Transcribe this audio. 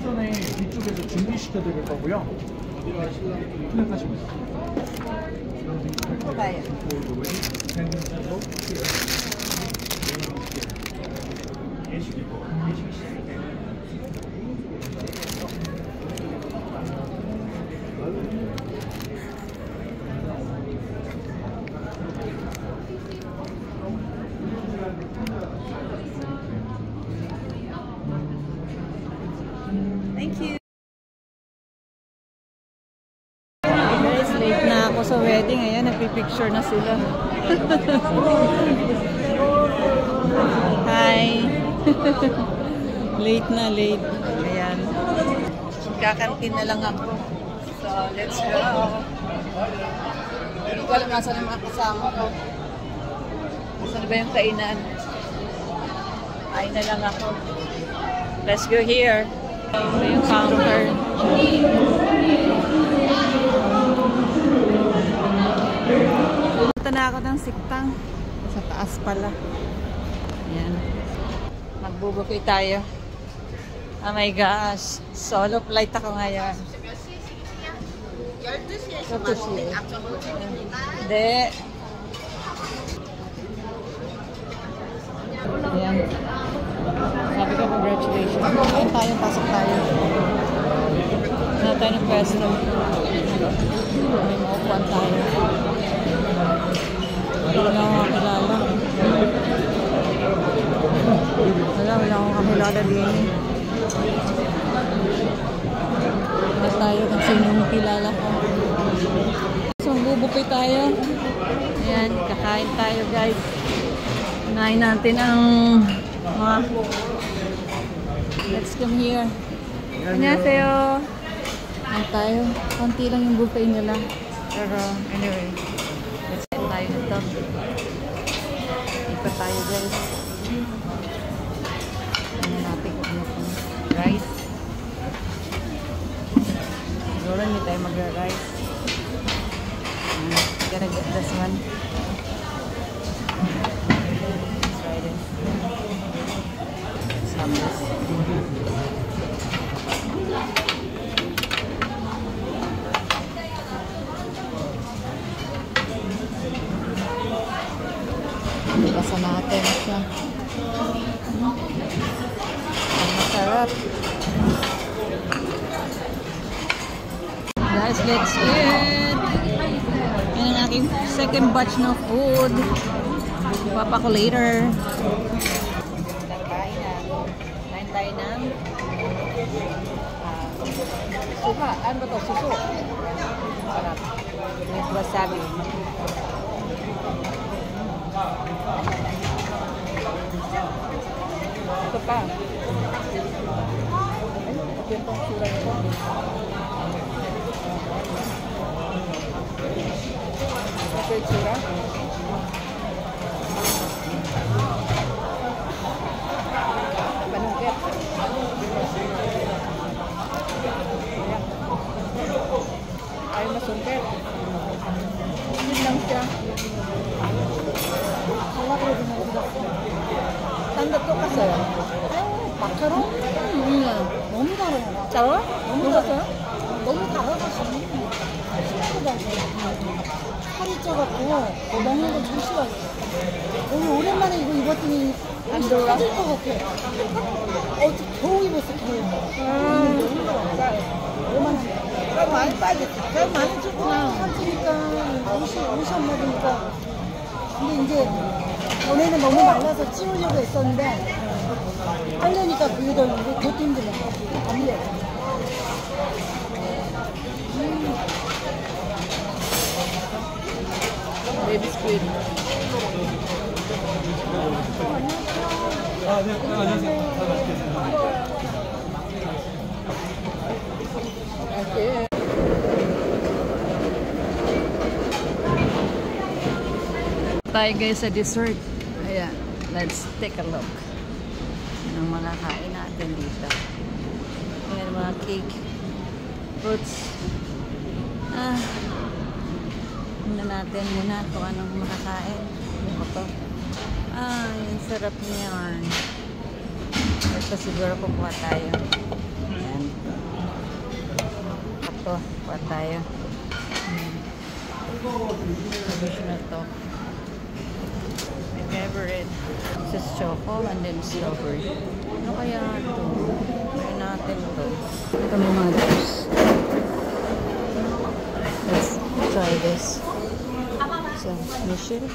전에 뒤쪽에서 준비시켜 드릴 거고요. 생각하시면 돼요. Thank you. Guys, late na ako sa wedding. Ayan, nagpipicture na sila. Hi. Late na, late. Ayan. Kakantin na lang ako. So, let's go. Hindi ko alam nasa ng mga kasama ko. Saan ba yung kainan? Kain na lang ako. Let's go here. Ito yung counter. Punta na ako ng siktang. Sa taas pala. Ayan. Magbubukoy tayo. Oh my gosh. Solo flight ako ngayon. Hindi. Ayan. Sabi ko, congratulations. Kain tayo, pasok tayo. Wala tayo ng pwesto. May maupuan tayo. Wala akong kakilala. Wala akong kakilala din. Wala tayo kung sino yung kilala ko. So, bubukoy tayo. Ayan, kakain tayo guys. Unahin natin ang mga... Let's come here. Annyeonghaseyo. Ayan tayo. Konti lang yung buffet nila. Pero anyway. Let's eat tayo nito. Ipa tayo guys. Ano natin kung ano po. Rice. Siguro hindi tayo mag-rice. Gonna get this one. Let's try this. Sambas. Basa natin siya. Ang masarap. Guys, let's eat! Yan ang aking second batch ng food. Papa ko later. Kain tayo ng suka. Ano ba ito? Suso. Sarap. With wasabi. Ito pa. Ito yung sura nito. Ito yung sura. Panungkit. Ayaw masungkit. Yun lang siya. Wala ko rin nagdag. Tanda to kasi. Macaron? 너무 달아요. 달아? 너무 달아요? 너무 달아가지고. 살이 쪄갖고 먹는 거 좀 싫어요. 오늘 오랜만에 이거 입었더니 안 들어가? 빠질 것 같아. 겨우 입었어, 겨우. 그럼 많이 빠졌지. 그럼 많이 쪘구나. 살찌니까 옷이 안 맞으니까. 근데 이제 전에는 너무 말라서 찌우려고 했었는데 하려니까 그게 더 그것도 힘들어. 안 밀려. 베이비 스프레드. 아, 네. 안녕하세요. 맛있게 드세요. Tayo guys sa dessert. Ayan, let's take a look. Yan ang mga kain natin dito. Ayan mga cake, fruits. Muna natin muna kung anong makakain. Ito. Yung sarap niyan. Ito siguro kukuha tayo. Ayan. Lipat tayo. Fish na to. My favorite. This is choco and then strawberry. Ano kaya ito? Try natin to. Ito mga juice. Let's try this. So, Michelle.